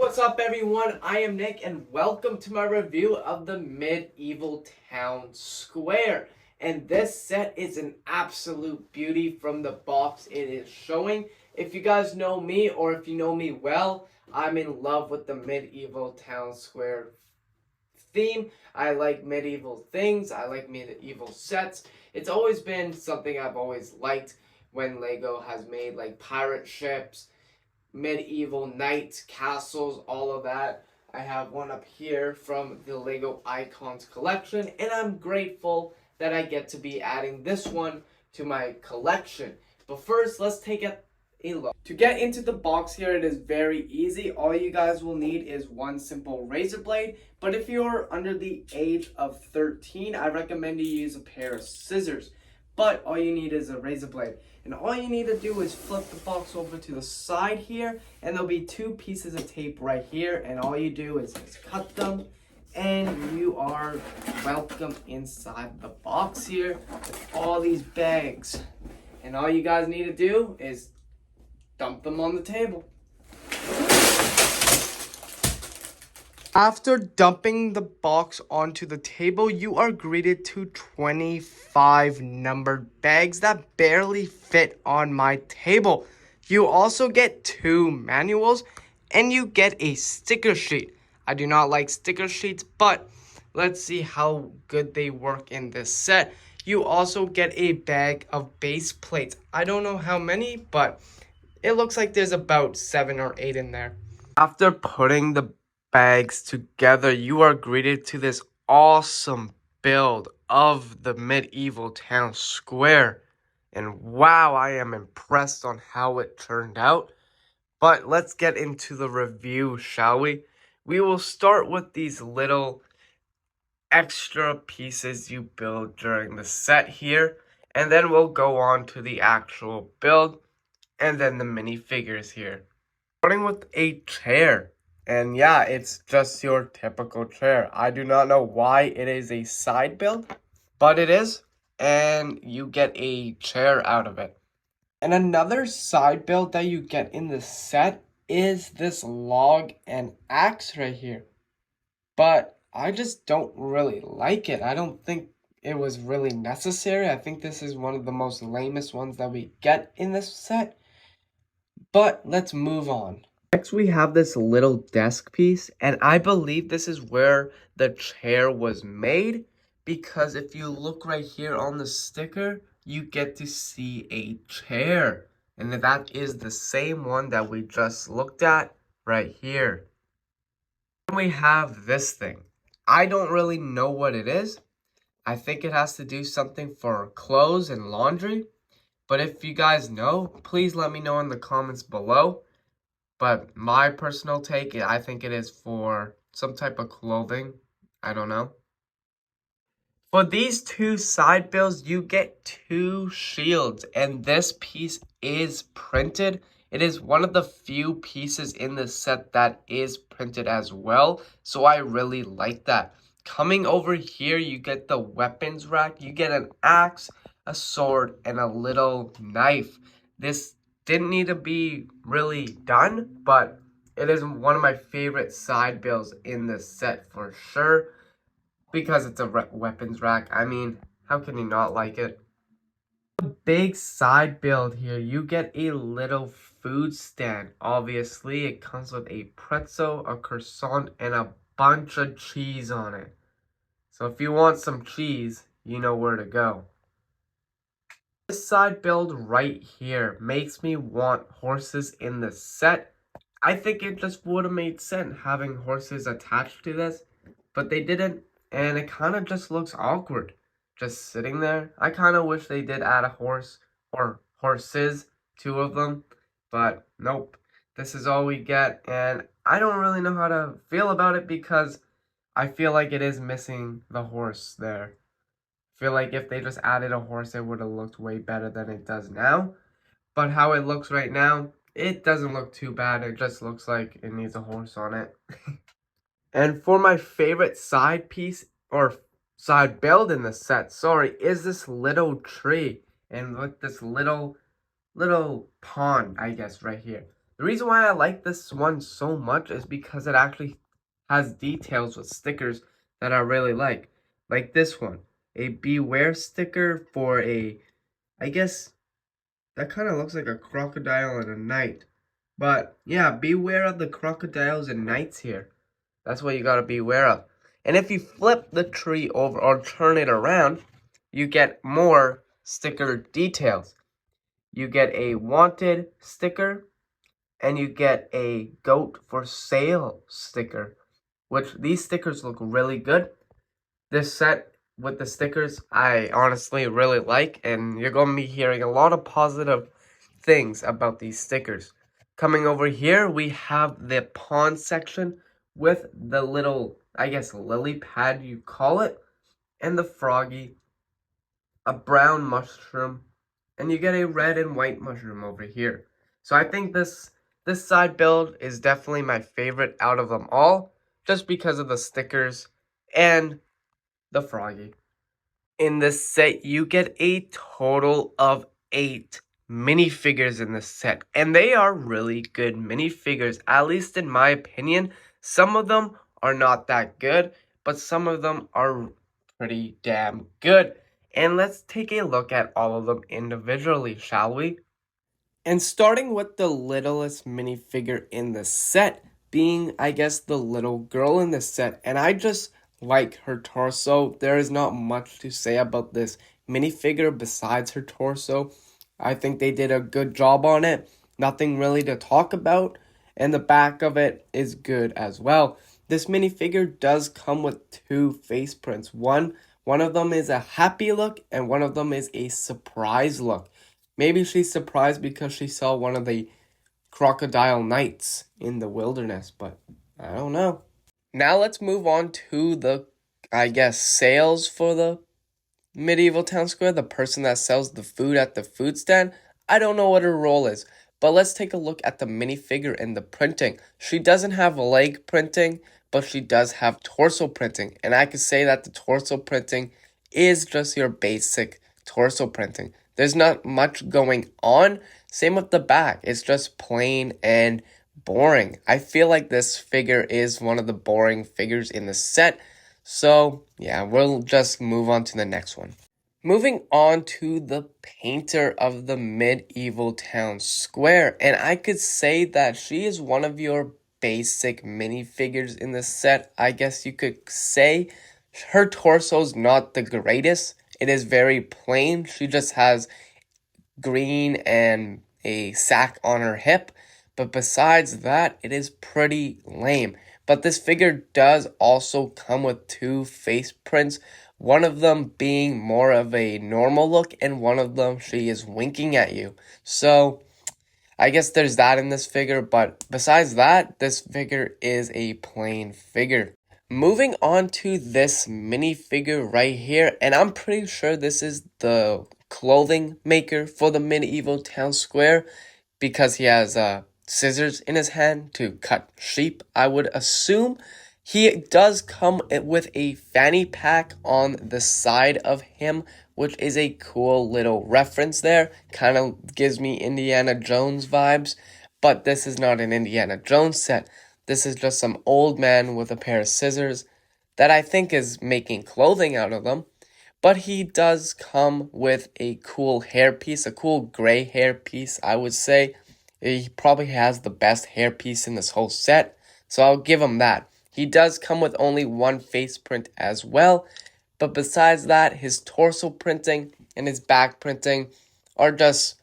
What's up everyone, I am Nick and welcome to my review of the Medieval Town Square. And this set is an absolute beauty from the box it is showing. If you guys know me or if you know me well, I'm in love with the Medieval Town Square theme. I like medieval things, I like medieval sets. It's always been something I've always liked when LEGO has made like pirate ships, medieval knights, castles, all of that. I have one up here from the LEGO Icons collection, and I'm grateful that I get to be adding this one to my collection. But first, let's take a look. To get into the box here, it is very easy. All you guys will need is one simple razor blade, but if you're under the age of 13, I recommend you use a pair of scissors. But all you need is a razor blade. And all you need to do is flip the box over to the side here, and there'll be two pieces of tape right here, and all you do is just cut them, and you are welcome inside the box here with all these bags. And all you guys need to do is dump them on the table. After dumping the box onto the table, you are greeted to 25 numbered bags that barely fit on my table. You also get 2 manuals and you get a sticker sheet. I do not like sticker sheets, but let's see how good they work in this set. You also get a bag of base plates. I don't know how many, but it looks like there's about 7 or 8 in there. After putting the bags together, you are greeted to this awesome build of the Medieval Town Square. And wow, I am impressed on how it turned out. But let's get into the review, shall we? We will start with these little extra pieces you build during the set here. And then we'll go on to the actual build and then the minifigures here. Starting with a chair. And yeah, it's just your typical chair. I do not know why it is a side build, but it is. And you get a chair out of it. And another side build that you get in the set is this log and axe right here. But I just don't really like it. I don't think it was really necessary. I think this is one of the most lamest ones that we get in this set. But let's move on. Next, we have this little desk piece, and I believe this is where the chair was made, because if you look right here on the sticker, you get to see a chair, and that is the same one that we just looked at right here. Then we have this thing. I don't really know what it is. I think it has to do something for clothes and laundry, but if you guys know, please let me know in the comments below. But my personal take, I think it is for some type of clothing. I don't know. For these 2 side builds, you get 2 shields. And this piece is printed. It is one of the few pieces in the set that is printed as well. So I really like that. Coming over here, you get the weapons rack. You get an axe, a sword, and a little knife. This didn't need to be really done, but it is one of my favorite side builds in this set for sure, because it's a weapons rack. I mean, how can you not like it? A big side build here, you get a little food stand. Obviously, it comes with a pretzel, a croissant, and a bunch of cheese on it. So if you want some cheese, you know where to go. This side build right here makes me want horses in the set. I think it just would have made sense having horses attached to this, but they didn't, and it kind of just looks awkward just sitting there. I kind of wish they did add a horse or horses, 2 of them, but nope. This is all we get, and I don't really know how to feel about it because I feel like it is missing the horse there. Feel like if they just added a horse, it would have looked way better than it does now. But how it looks right now, it doesn't look too bad. It just looks like it needs a horse on it. And for my favorite side piece, or side build in the set, sorry, is this little tree. And with this little pond, I guess, right here. The reason why I like this one so much is because it actually has details with stickers that I really like. Like this one, a beware sticker for a, I guess that kind of looks like a crocodile and a knight. But yeah, beware of the crocodiles and knights here. That's what you gotta be aware of. And if you flip the tree over or turn it around, you get more sticker details. You get a wanted sticker, and you get a goat for sale sticker, which these stickers look really good. This set with the stickers I honestly really like, and you're going to be hearing a lot of positive things about these stickers. Coming over here, we have the pond section with the little, I guess, lily pad you call it, and the froggy, a brown mushroom, and you get a red and white mushroom over here. So I think this side build is definitely my favorite out of them all, just because of the stickers and the froggy. In this set, you get a total of 8 minifigures in this set, and they are really good minifigures, at least in my opinion. Some of them are not that good, but some of them are pretty damn good. And let's take a look at all of them individually, shall we? And starting with the littlest minifigure in the set, being, I guess, the little girl in the set. And I just like her torso. There is not much to say about this minifigure besides her torso. I think they did a good job on it. Nothing really to talk about. And the back of it is good as well. This minifigure does come with 2 face prints. One of them is a happy look and one of them is a surprise look. Maybe she's surprised because she saw one of the crocodile knights in the wilderness, but I don't know. Now let's move on to the, I guess, sales for the medieval town square, the person that sells the food at the food stand. I don't know what her role is, but let's take a look at the minifigure and the printing. She doesn't have leg printing, but she does have torso printing, and I could say that the torso printing is just your basic torso printing. There's not much going on. Same with the back. It's just plain and boring. I feel like this figure is one of the boring figures in the set. So, yeah, we'll just move on to the next one. Moving on to the painter of the medieval town square. And I could say that she is one of your basic minifigures in the set. I guess you could say her torso's not the greatest. It is very plain. She just has green and a sack on her hip. But besides that, it is pretty lame. But this figure does also come with 2 face prints. One of them being more of a normal look, and one of them she is winking at you. So, I guess there's that in this figure, but besides that, this figure is a plain figure. Moving on to this minifigure right here, and I'm pretty sure this is the clothing maker for the medieval town square because he has scissors in his hand to cut sheep, I would assume. He does come with a fanny pack on the side of him, which is a cool little reference there. Kind of gives me Indiana Jones vibes, but this is not an Indiana Jones set. This is just some old man with a pair of scissors that I think is making clothing out of them. But he does come with a cool hairpiece, a cool gray hairpiece, I would say. He probably has the best hairpiece in this whole set, so I'll give him that. He does come with only 1 face print as well, but besides that, his torso printing and his back printing are just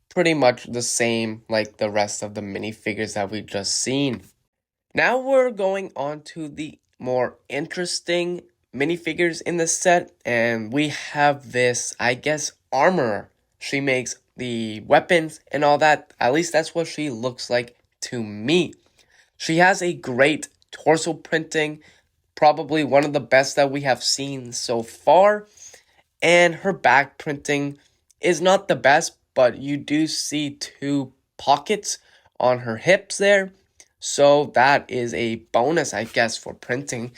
pretty much the same like the rest of the minifigures that we've just seen. Now we're going on to the more interesting minifigures in the set, and we have this, I guess, armorer. She makes the weapons and all that. At least that's what she looks like to me. She has a great torso printing, probably one of the best that we have seen so far, and her back printing is not the best, but you do see 2 pockets on her hips there. So that is a bonus, I guess, for printing.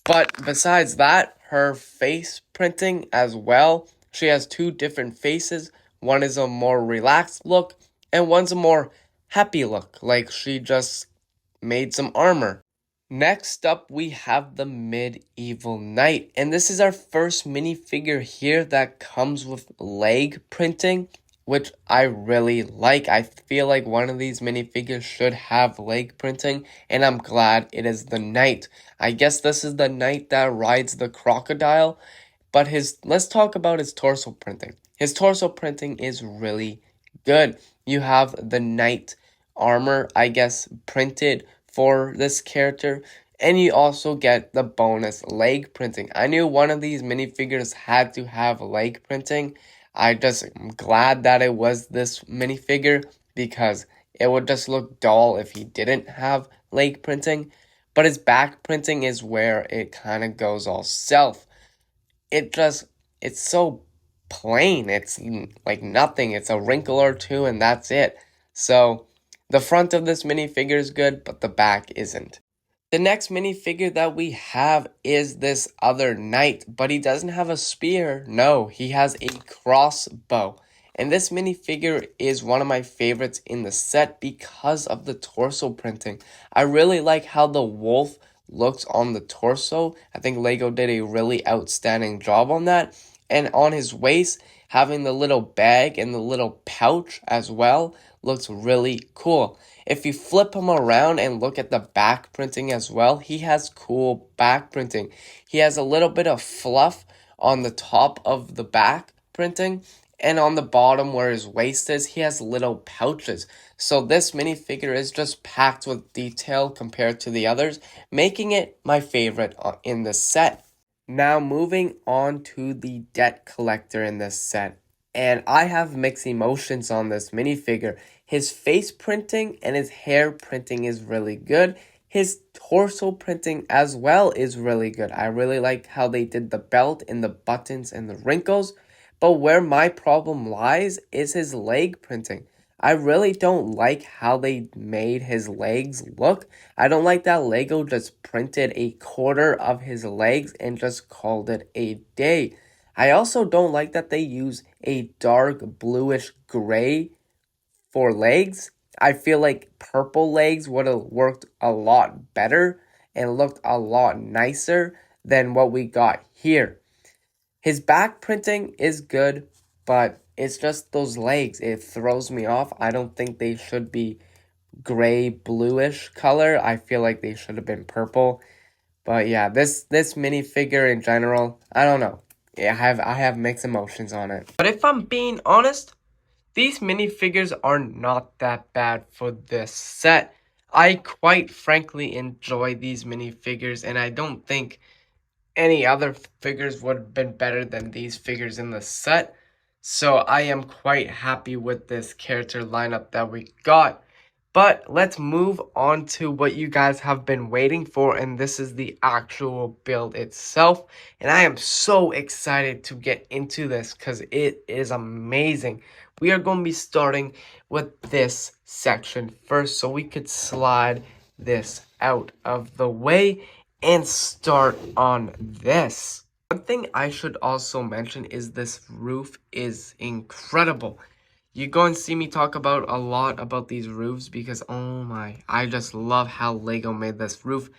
But besides that, her face printing as well. She has 2 different faces. One is a more relaxed look, and one's a more happy look, like she just made some armor. Next up, we have the Medieval Knight, and this is our first minifigure here that comes with leg printing, which I really like. I feel like one of these minifigures should have leg printing, and I'm glad it is the knight. I guess this is the knight that rides the crocodile, but let's talk about his torso printing. His torso printing is really good. You have the knight armor, I guess, printed for this character, and you also get the bonus leg printing. I knew one of these minifigures had to have leg printing. I just am glad that it was this minifigure because it would just look dull if he didn't have leg printing. But his back printing is where it kind of goes all south. It's so plain. It's like nothing. It's a wrinkle or two and that's it. So the front of this minifigure is good, but the back isn't. The next minifigure that we have is this other knight, but he doesn't have a spear. No, he has a crossbow. And this minifigure is one of my favorites in the set because of the torso printing. I really like how the wolf looks on the torso. I think Lego did a really outstanding job on that. And on his waist, having the little bag and the little pouch as well looks really cool. If you flip him around and look at the back printing as well, he has cool back printing. He has a little bit of fluff on the top of the back printing, and on the bottom where his waist is, he has little pouches. So this minifigure is just packed with detail compared to the others, making it my favorite in this set. Now moving on to the debt collector in this set. And I have mixed emotions on this minifigure. His face printing and his hair printing is really good. His torso printing as well is really good. I really like how they did the belt and the buttons and the wrinkles. But where my problem lies is his leg printing. I really don't like how they made his legs look. I don't like that Lego just printed a quarter of his legs and just called it a day. I also don't like that they use a dark bluish gray for legs. I feel like purple legs would have worked a lot better and looked a lot nicer than what we got here. His back printing is good, but it's just those legs. It throws me off. I don't think they should be gray bluish color. I feel like they should have been purple. But yeah, this minifigure in general, I don't know. Yeah, I have mixed emotions on it. But if I'm being honest, these minifigures are not that bad for this set. I quite frankly enjoy these minifigures, and I don't think any other figures would have been better than these figures in the set. So I am quite happy with this character lineup that we got. But let's move on to what you guys have been waiting for, and this is the actual build itself. And I am so excited to get into this because it is amazing. We are going to be starting with this section first, so we could slide this out of the way and start on this. One thing I should also mention is this roof is incredible. You're going to see me talk about a lot about these roofs because, oh my, I just love how Lego made this roof.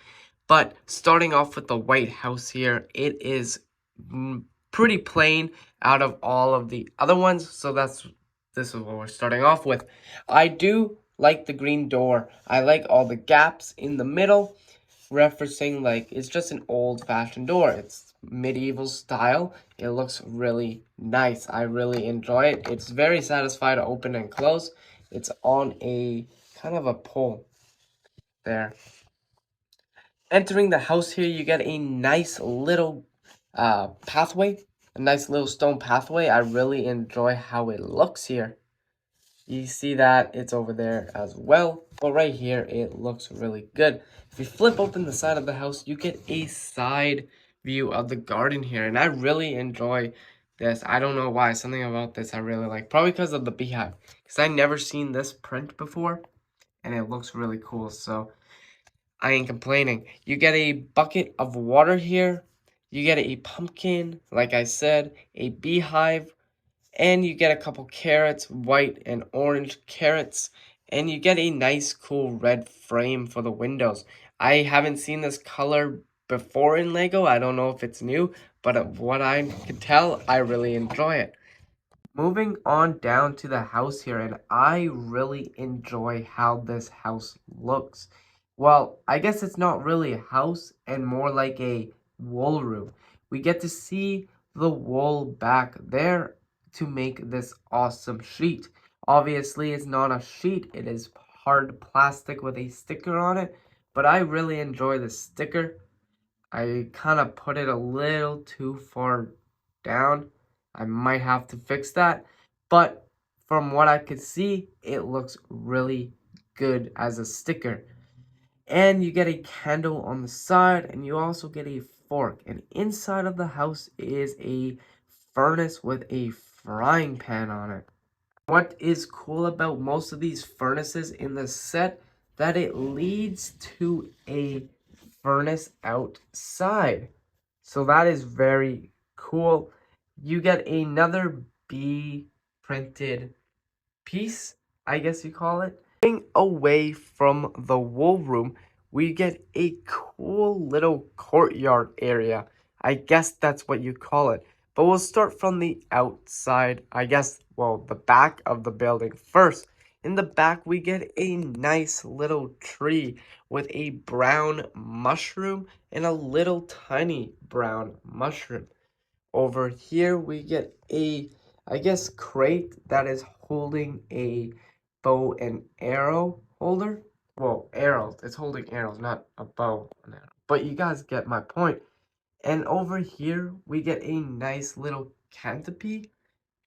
But starting off with the White House here, it is pretty plain out of all of the other ones. So this is what we're starting off with. I do like the green door. I like all the gaps in the middle, referencing like it's just an old-fashioned door. It's medieval style. It looks really nice. I really enjoy it. It's very satisfying to open and close. It's on a kind of a pole there. Entering the house here, you get a nice little pathway, a nice little stone pathway. I really enjoy how it looks here. You see that it's over there as well, but right here it looks really good. If you flip open the side of the house, you get a side view of the garden here, and I really enjoy this. I don't know why, something about this I really like, probably because of the beehive, because I never seen this print before, and it looks really cool, so I ain't complaining. You get a bucket of water here, you get a pumpkin, like I said, a beehive, and you get a couple carrots, white and orange carrots, And you get a nice cool red frame for the windows. I haven't seen this color before in Lego. I don't know if it's new, but what I can tell, I really enjoy it. Moving on down to the house here, and I really enjoy how this house looks. Well, I guess it's not really a house and more like a wool room. We get to see the wool back there to make this awesome sheet. Obviously, it's not a sheet, it is hard plastic with a sticker on it, but I really enjoy the sticker. I kind of put it a little too far down. I might have to fix that. But from what I could see, it looks really good as a sticker. And you get a candle on the side, and you also get a fork. And inside of the house is a furnace with a frying pan on it. What is cool about most of these furnaces in the set, that it leads to a furnace outside. So that is very cool. You get another bee printed piece, I guess you call it. Moving away from the wool room, we get a cool little courtyard area. I guess that's what you call it. But we'll start from the outside, I guess, well, the back of the building first. In the back, we get a nice little tree with a brown mushroom and a little tiny brown mushroom. Over here, we get a, I guess, crate that is holding a bow and arrow holder. Well, arrows. It's holding arrows, not a bow and arrow. But you guys get my point. And over here, we get a nice little canopy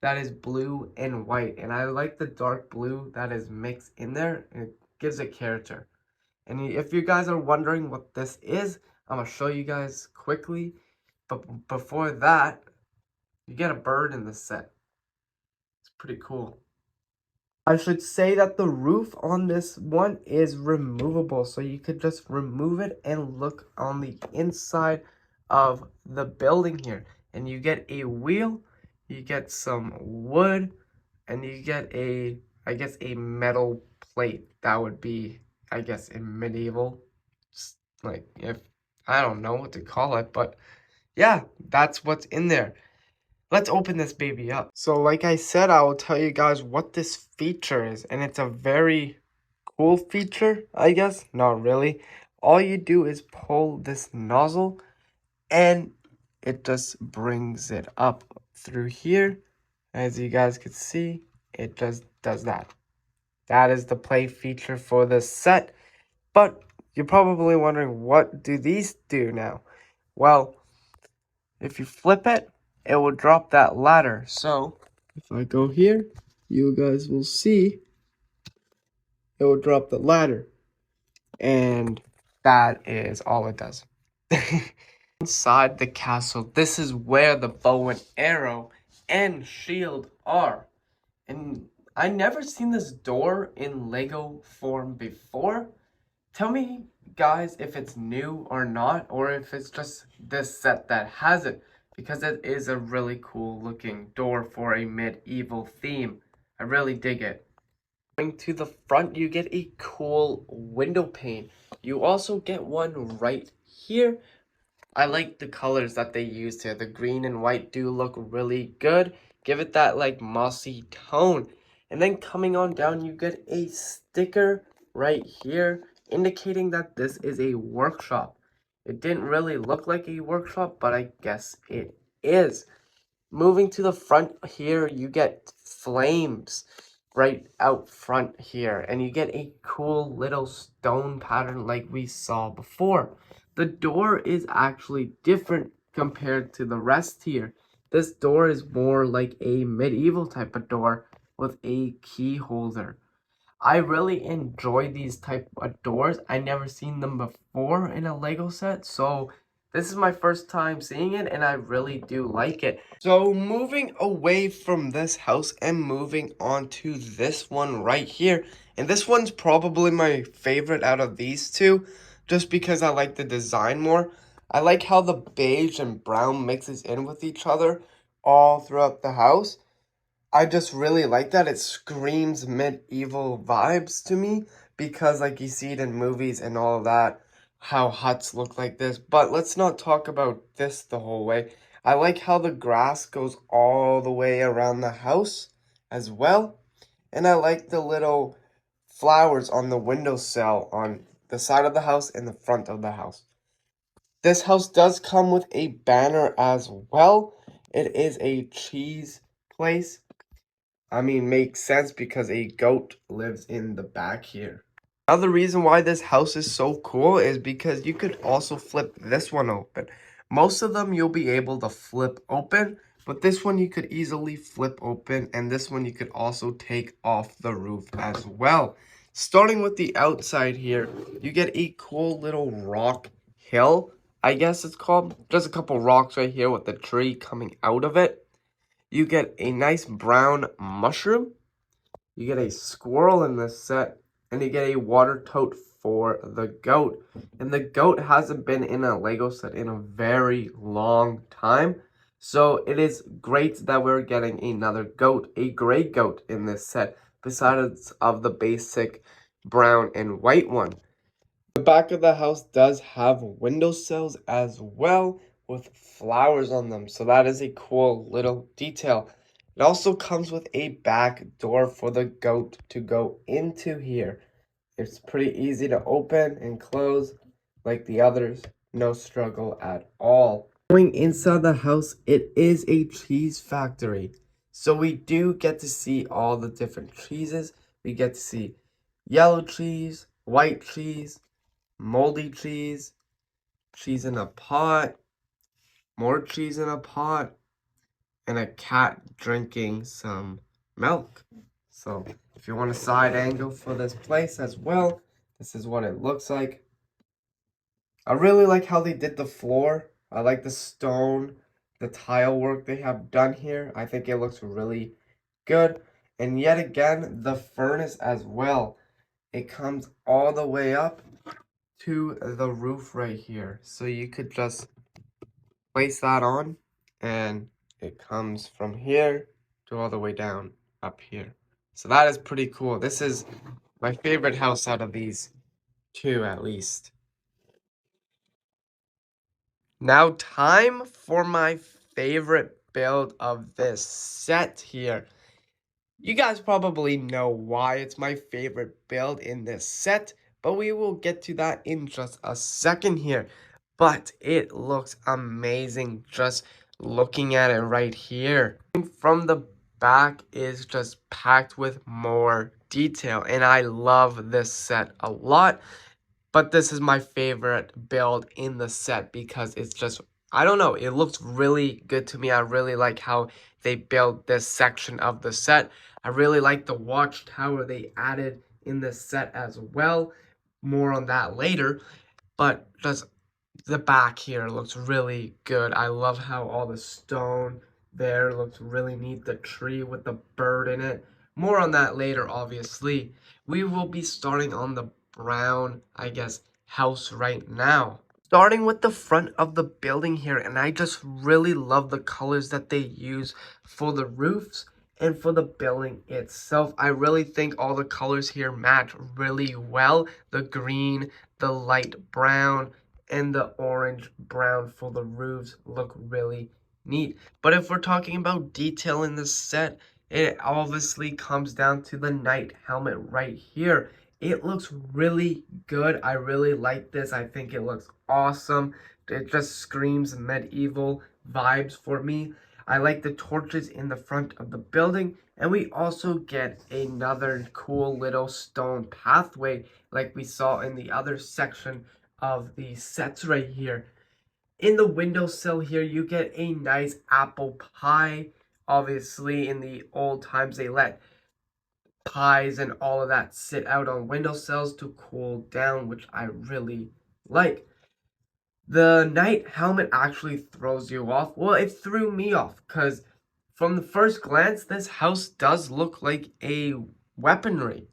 that is blue and white. And I like the dark blue that is mixed in there. It gives it character. And if you guys are wondering what this is, I'm going to show you guys quickly. But before that, you get a bird in the set. It's pretty cool. I should say that the roof on this one is removable, so you could just remove it and look on the inside of the building here. And you get a wheel, you get some wood, and you get a, I guess, a metal plate. That would be, I guess, in medieval. Just like, if, I don't know what to call it, but yeah, that's what's in there. Let's open this baby up. So like I said, I will tell you guys what this feature is. And it's a very cool feature, I guess. Not really. All you do is pull this nozzle and it just brings it up through here. As you guys can see, it just does that. That is the play feature for this set. But you're probably wondering, what do these do now? Well, if you flip it, it will drop that ladder. So if I go here, you guys will see it will drop the ladder. And that is all it does. Inside the castle, this is where the bow and arrow and shield are. And I never seen this door in Lego form before. Tell me, guys, if it's new or not, or if it's just this set that has it, because it is a really cool looking door for a medieval theme. I really dig it. Going to the front, you get a cool window pane. You also get one right here. I like the colors that they used here. The green and white do look really good. Give it that like mossy tone. And then coming on down, you get a sticker right here indicating that this is a workshop. It didn't really look like a workshop, but I guess it is. Moving to the front here, you get flames right out front here. And you get a cool little stone pattern like we saw before. The door is actually different compared to the rest here. This door is more like a medieval type of door with a key holder. I really enjoy these type of doors. I never seen them before in a Lego set, so this is my first time seeing it and I really do like it. So moving away from this house and moving on to this one right here. And this one's probably my favorite out of these two, just because I like the design more. I like how the beige and brown mixes in with each other all throughout the house. I just really like that. It screams medieval vibes to me because like you see it in movies and all of that, how huts look like this. But let's not talk about this the whole way. I like how the grass goes all the way around the house as well. And I like the little flowers on the windowsill on the side of the house and the front of the house. This house does come with a banner as well. It is a cheese place. I mean, makes sense because a goat lives in the back here. Another reason why this house is so cool is because you could also flip this one open. Most of them you'll be able to flip open, but this one you could easily flip open, and this one you could also take off the roof as well. Starting with the outside here, you get a cool little rock hill, I guess it's called. Just a couple rocks right here with the tree coming out of it. You get a nice brown mushroom. You get a squirrel in this set. And you get a water tote for the goat. And the goat hasn't been in a Lego set in a very long time. So it is great that we're getting another goat, a gray goat in this set, besides of the basic brown and white one. The back of the house does have windowsills as well with flowers on them. So that is a cool little detail. It also comes with a back door for the goat to go into here. It's pretty easy to open and close like the others. No struggle at all. Going inside the house, it is a cheese factory. So we do get to see all the different cheeses. We get to see yellow cheese, white cheese, moldy cheese, cheese in a pot, more cheese in a pot, and a cat drinking some milk. So if you want a side angle for this place as well, this is what it looks like. I really like how they did the floor. I like the stone, the tile work they have done here. I think it looks really good. And yet again, the furnace as well. It comes all the way up to the roof right here. So you could just place that on and it comes from here to all the way down up here. So that is pretty cool. This is my favorite house out of these two at least. Now time for my favorite build of this set here. You guys probably know why it's my favorite build in this set, but we will get to that in just a second here. But it looks amazing just looking at it right here. From the back is just packed with more detail, and I love this set a lot. But this is my favorite build in the set because it's just, I don't know, it looks really good to me. I really like how they built this section of the set. I really like the watchtower they added in this set as well. More on that later. But just the back here looks really good. I love how all the stone there looks really neat. The tree with the bird in it. More on that later, obviously. We will be starting on the brown, I guess, house right now. Starting with the front of the building here, and I just really love the colors that they use for the roofs and for the building itself. I really think all the colors here match really well. The green, the light brown, and the orange brown for the roofs look really neat. But if we're talking about detail in this set, it obviously comes down to the knight helmet right here. It looks really good. I really like this. I think it looks awesome. It just screams medieval vibes for me. I like the torches in the front of the building. And we also get another cool little stone pathway like we saw in the other section of the sets right here. In the windowsill here, you get a nice apple pie. Obviously, in the old times, they let pies and all of that sit out on windowsills to cool down, which I really like. The knight helmet actually throws you off. Well, it threw me off because from the first glance, this house does look like a weaponry,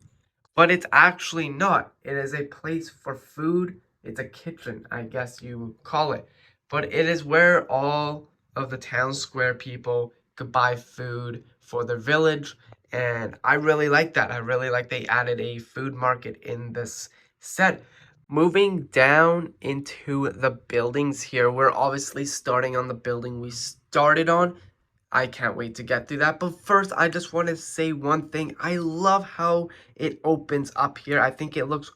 but it's actually not. It is a place for food. It's a kitchen, I guess you call it. But it is where all of the town square people could buy food for their village. And I really like that. I really like they added a food market in this set. Moving down into the buildings here, we're obviously starting on the building we started on. I can't wait to get through that. But first, I just want to say one thing. I love how it opens up here. I think it looks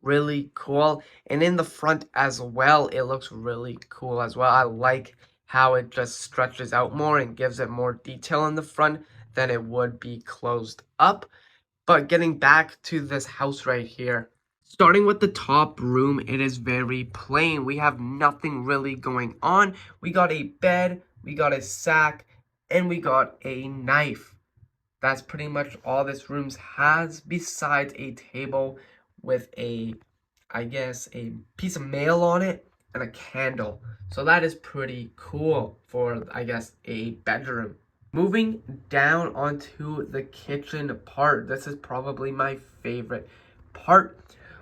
really cool. And in the front as well, it looks really cool as well. I like how it just stretches out more and gives it more detail in the front than it would be closed up. But getting back to this house right here, starting with the top room, it is very plain. We have nothing really going on. We got a bed, we got a sack, and we got a knife. That's pretty much all this room has, besides a table with I guess, a piece of mail on it and a candle. So that is pretty cool for, I guess, a bedroom. Moving down onto the kitchen part, this is probably my favorite part.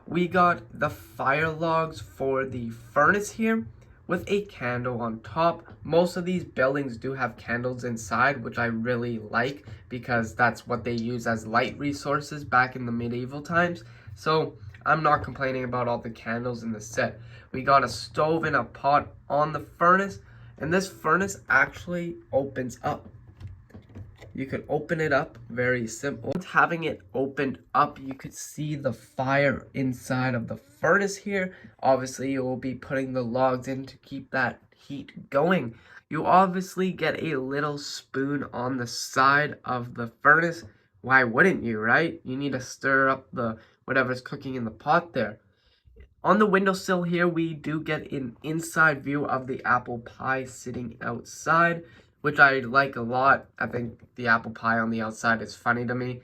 We got the fire logs for the furnace here with a candle on top. Most of these buildings do have candles inside, which I really like because that's what they use as light resources back in the medieval times. So I'm not complaining about all the candles in the set. We got a stove and a pot on the furnace, and this furnace actually opens up. You could open it up, very simple. Having it opened up, you could see the fire inside of the furnace here. Obviously, you will be putting the logs in to keep that heat going. You obviously get a little spoon on the side of the furnace. Why wouldn't you, right? You need to stir up the whatever's cooking in the pot there. On the windowsill here, we do get an inside view of the apple pie sitting outside, which I like a lot. I think the apple pie on the outside is funny to me.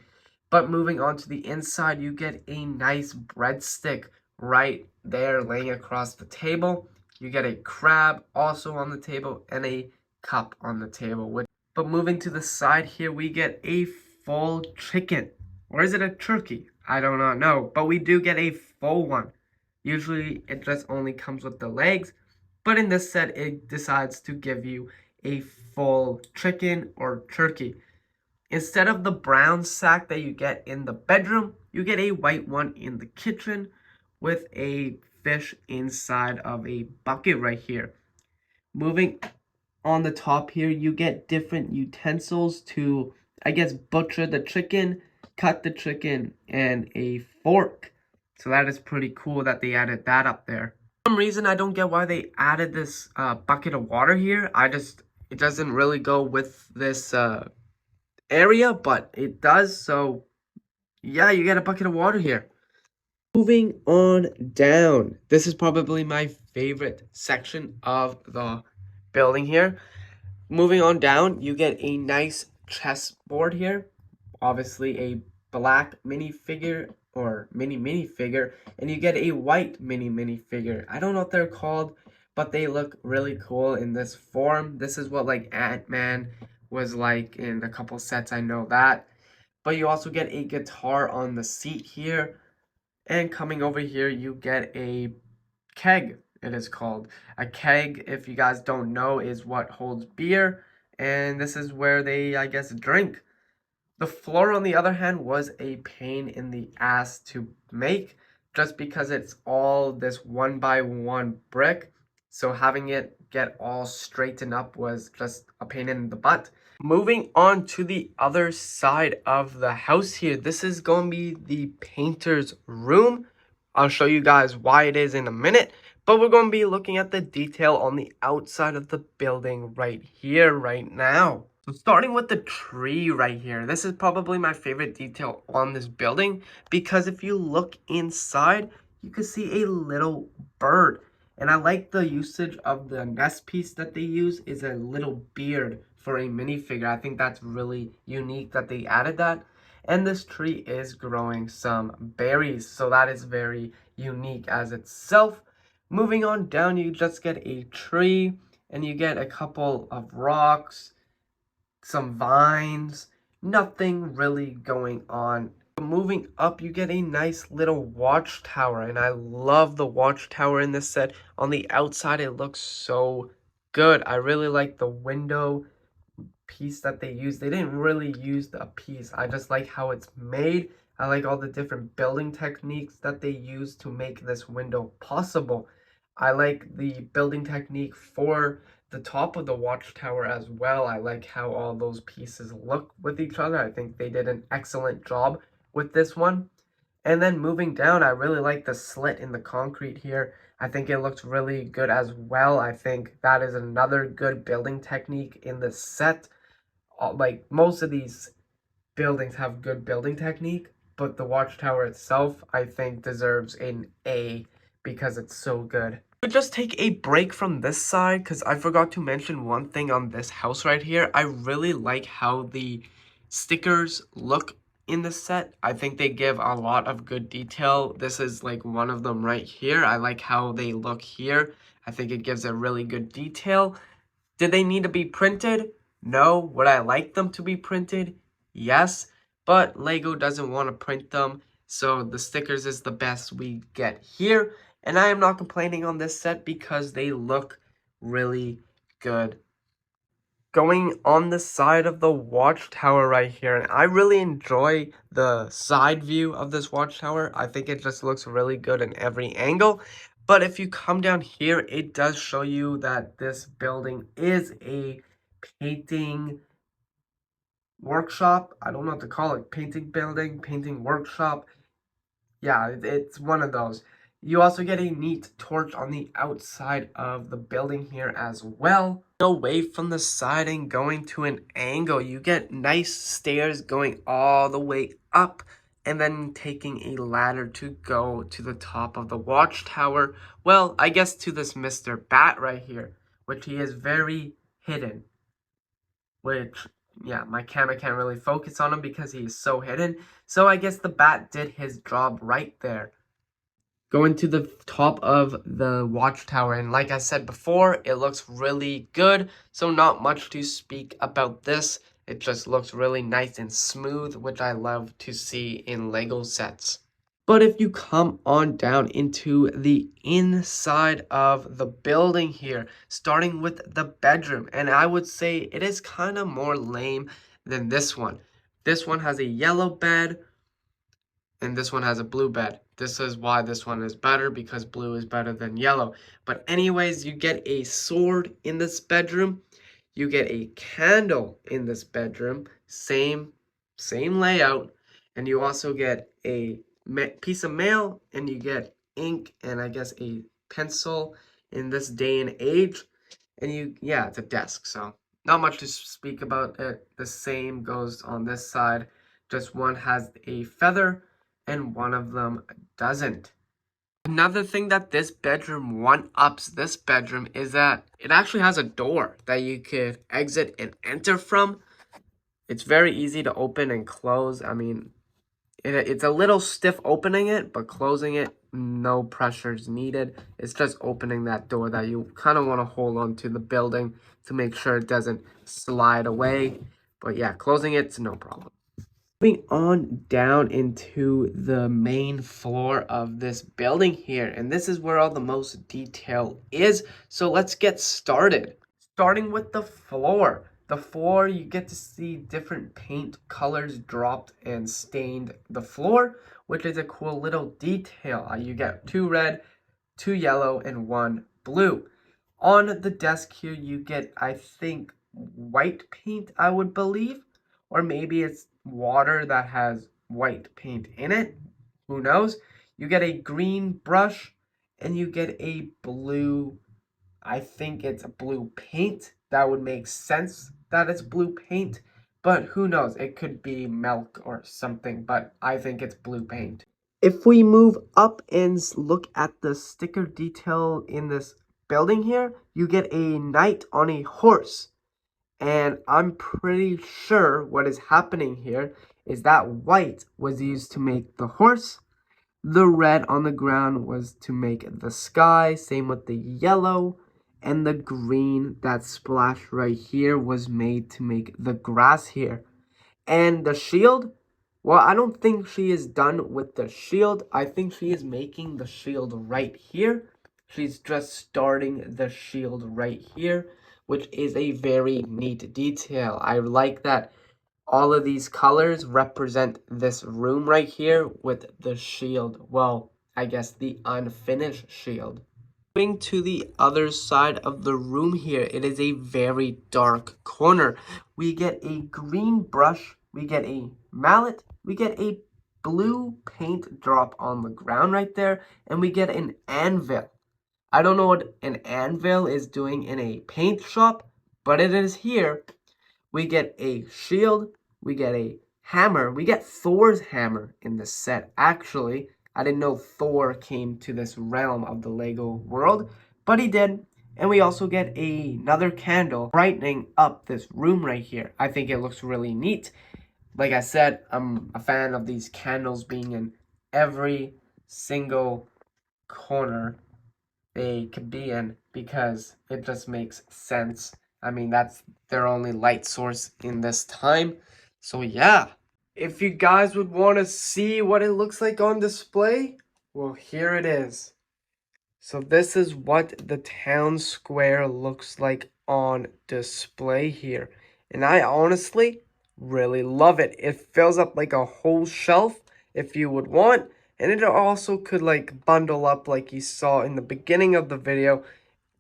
But moving on to the inside, you get a nice breadstick right there laying across the table. You get a crab also on the table and a cup on the table. But moving to the side here, we get a full chicken. Or is it a turkey? I do not know. But we do get a full one. Usually it just only comes with the legs. But in this set, it decides to give you a full chicken or turkey. Instead of the brown sack that you get in the bedroom, you get a white one in the kitchen with a fish inside of a bucket right here. Moving on the top here, you get different utensils to, I guess, butcher the chicken, cut the chicken, and a fork. So that is pretty cool that they added that up there. For some reason, I don't get why they added this bucket of water here. It doesn't really go with this area, but it does. So yeah, you get a bucket of water here. Moving on down, this is probably my favorite section of the building here. Moving on down, you get a nice chessboard here, obviously a black minifigure or mini figure, and you get a white mini figure. I don't know what they're called, but they look really cool in this form. This is what like Ant-Man was like in a couple sets, I know that. But you also get a guitar on the seat here, and coming over here you get a keg. It is called a keg. If you guys don't know, is what holds beer, and this is where they, I guess, drink. The floor, on the other hand, was a pain in the ass to make, just because it's all this 1x1 brick. So having it get all straightened up was just a pain in the butt. Moving on to the other side of the house here, this is going to be the painter's room. I'll show you guys why it is in a minute, but we're going to be looking at the detail on the outside of the building right here, right now. So starting with the tree right here, this is probably my favorite detail on this building, because if you look inside, you can see a little bird. And I like the usage of the nest piece that they use is a little beard for a minifigure. I think that's really unique that they added that. And this tree is growing some berries, so that is very unique as itself. Moving on down, you just get a tree, and you get a couple of rocks, some vines, nothing really going on. Moving up, you get a nice little watchtower, and I love the watchtower in this set. On the outside, it looks so good. I really like the window piece that they used. They didn't really use a piece. I just like how it's made. I like all the different building techniques that they use to make this window possible. I like the building technique for the top of the watchtower as well. I like how all those pieces look with each other. I think they did an excellent job with this one. And then moving down, I really like the slit in the concrete here. I think it looks really good as well. I think that is another good building technique in the set. Like most of these buildings have good building technique, but the watchtower itself, I think, deserves an A because it's so good. We'll just take a break from this side because I forgot to mention one thing on this house right here. I really like how the stickers look in the set. I think they give a lot of good detail. This is like one of them right here. I like how they look here. I think it gives a really good detail. Did they need to be printed? No. Would I like them to be printed? Yes. But Lego doesn't want to print them, so the stickers is the best we get here. And I am not complaining on this set because they look really good. Going on the side of the watchtower right here, and I really enjoy the side view of this watchtower. I think it just looks really good in every angle. But if you come down here, it does show you that this building is a painting workshop. I don't know what to call it. Painting building, painting workshop. Yeah, it's one of those. You also get a neat torch on the outside of the building here as well. Away from the side and going to an angle, you get nice stairs going all the way up and then taking a ladder to go to the top of the watchtower. Well, I guess to this Mr. Bat right here, which he is very hidden. Which, yeah, my camera can't really focus on him because he is so hidden. So I guess the bat did his job right there. Going to the top of the watchtower, and like I said before, it looks really good, so not much to speak about this. It just looks really nice and smooth, which I love to see in Lego sets. But if you come on down into the inside of the building here, starting with the bedroom, and I would say it is kind of more lame than this one. This one has a yellow bed, and this one has a blue bed. This is why this one is better, because blue is better than yellow. But anyways, you get a sword in this bedroom. You get a candle in this bedroom. Same layout. And you also get a piece of mail, and you get ink and I guess a pencil in this day and age. And yeah, it's a desk, so not much to speak about it. The same goes on this side. Just one has a feather and one of them doesn't. Another thing that this bedroom one-ups this bedroom is that it actually has a door that you could exit and enter from. It's very easy to open and close. I mean, it's a little stiff opening it, but closing it, no pressure is needed. It's just opening that door that you kind of want to hold on to the building to make sure it doesn't slide away. But yeah, closing it's no problem. Moving on down into the main floor of this building here, and this is where all the most detail is. So let's get started. Starting with the floor. The floor, you get to see different paint colors dropped and stained the floor, which is a cool little detail. You get 2 red, 2 yellow, and 1 blue. On the desk here, you get, I think, white paint, I would believe. Or maybe it's water that has white paint in it. Who knows? You get a green brush, and you get a blue, I think it's a blue paint. That would make sense that it's blue paint, but who knows? It could be milk or something, but I think it's blue paint. If we move up and look at the sticker detail in this building here, you get a knight on a horse. And I'm pretty sure what is happening here is that white was used to make the horse. The red on the ground was to make the sky. Same with the yellow. And the green, that splash right here, was made to make the grass here. And the shield, well, I don't think she is done with the shield. I think she is making the shield right here. she's just starting the shield right here, which is a very neat detail. I like that all of these colors represent this room right here with the shield. Well, I guess the unfinished shield. Moving to the other side of the room here, it is a very dark corner. We get a green brush, we get a mallet, we get a blue paint drop on the ground right there, and we get an anvil. I don't know what an anvil is doing in a paint shop, but it is here. We get a shield, we get a hammer, we get Thor's hammer in the set. Actually, I didn't know Thor came to this realm of the Lego world, but he did. And we also get another candle brightening up this room right here. I think it looks really neat. Like I said, I'm a fan of these candles being in every single corner they could be in because it just makes sense. I mean, that's their only light source in this time. So yeah, if you guys would want to see what it looks like on display, well, here it is. So this is what the town square looks like on display here. And I honestly really love it. It fills up like a whole shelf if you would want. And it also could like bundle up like you saw in the beginning of the video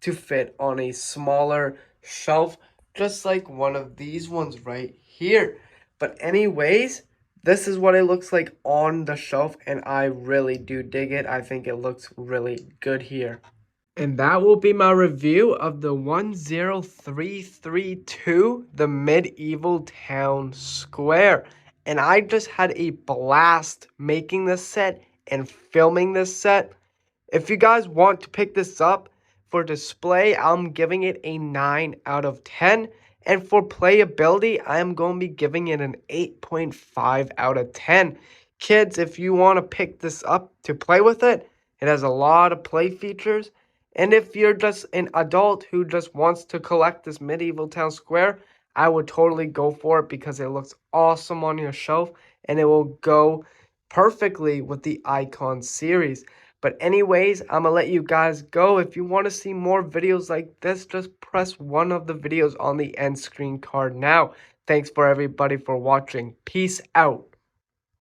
to fit on a smaller shelf, just like one of these ones right here. But anyways, this is what it looks like on the shelf, and I really do dig it. I think it looks really good here. And that will be my review of the 10332, the Medieval Town Square. And I just had a blast making this set and filming this set. If you guys want to pick this up for display, I'm giving it a 9 out of 10. And for playability, I am going to be giving it an 8.5 out of 10. Kids, if you want to pick this up to play with it, it has a lot of play features. And if you're just an adult who just wants to collect this Medieval Town Square, I would totally go for it because it looks awesome on your shelf and it will go perfectly with the Icon series. But anyways, I'm going to let you guys go. If you want to see more videos like this, just press one of the videos on the end screen card now. Thanks for everybody for watching. Peace out.